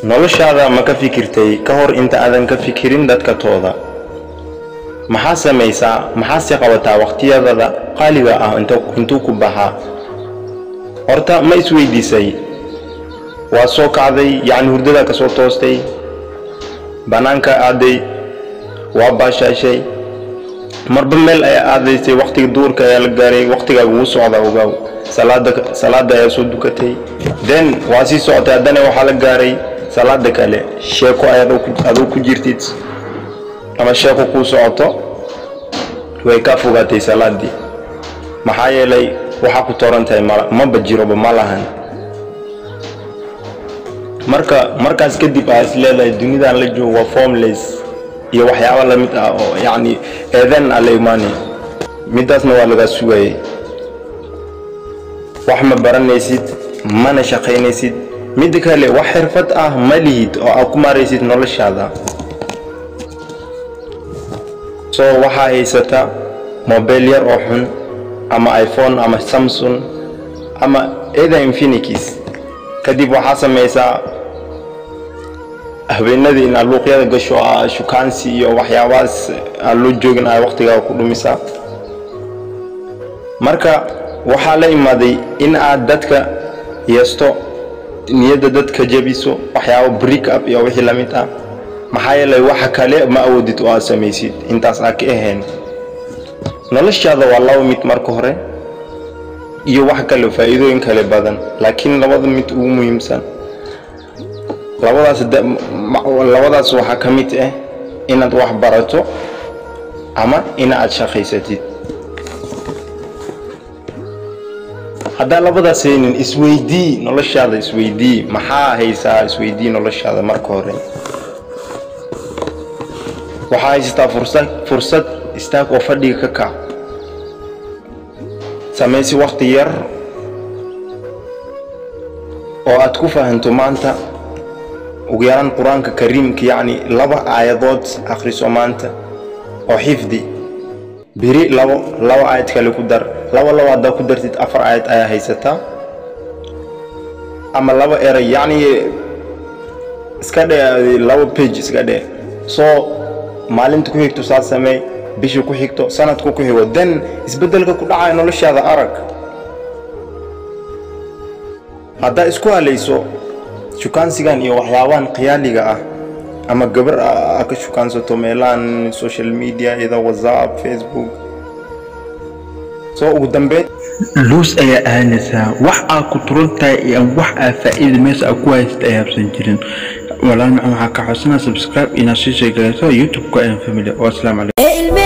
noloshaada ma ka fikirtay ka hor inta aadan ka fikirin dadka tooda maxaa samaysaa maxaa si qabataa waqtiyada qaaliga ah intuu ku baxa horta ma isweydiisay waa soo kacday yani hurdada ka soo toostay banaanka aaday waa baashaashay marba meel ay aadaysay waqtiga duurka ayaa la gaaray waqtiga ugu socda ogaw salaada ayaa soo dukatay then waa si socotay haddana waxaa la gaaray salaada kale sheeko aad ku jirtid ama sheeko ku socoto way ka fogaatay salaadii maxaa yeelay waxa ku toorantahay ma bajiro ma lahan markaas kadib aad isleedahay dunidan la joogo formless iyo waxyaabo la mid ah oo yani eedan aleemani midaasna waa laga sugayay wax ma baranaysid mana shaqaynaysid mid kale wax xirfad ah ma lihid oo aad ku maaraysid noloshaada soo waxa haysata mobile yar oo xun ama iPhone ama Samsung ama Infinix kadib waxa samaysaa habeenadii in luuqyada gasho shukaansi iyo waxyaabaas loo joogin ay waqtiga ku dhumisa marka waxa la imaaday in aad dadka yeesto niyada dadka jabiso waxyaabo break up iyo wixii la mid ah maxaa yeelay waxa kale ma awoodid oo aad samaysid intaas aad ka ahayn noloshaada waa laba mid marka hore iyo wax kale faa'iidooyin kale badan laakiin labada mid ugu muhiimsan labadaas waxa ka mid ah inaad wax barato ama inaad shaqaysatid hadda labadaas aynan isweydii noloshaada isweydii maxaa haysaa isweydii noloshaada marka hore waxa haystaa fursad istaag oo fadhiga ka kac samaysi waqti yar oo aad ku fahanto maanta ugu yaraan quraanka kariimka yani laba aayadood akhriso maanta oo xifdi biri laba aayad kale ku dar laba ku dartid afar aayad ayaa haysataa ama laba eray yani iska dhee laba page iska dhee soo maalinta ku xigto saad samee bisha ku xigto sanadku ku xigo dan isbedelka ku dhacay noloshaada arag hadda isku halayso shukaansigan iyo waxyaabahan qiyaaliga ah ama gabar ka shukaansato meelaan social media ida WhatsApp Facebook soo ugu dambeed luus ayaa aanaysaa wax aad ku turuntahay iyo wax aad faa'iido meesha aad ku haysto ay habsan jirin walaan waxaa ka xusna subscribe ina sii sheegayso YouTube-ka family. Wassalamu alaykum.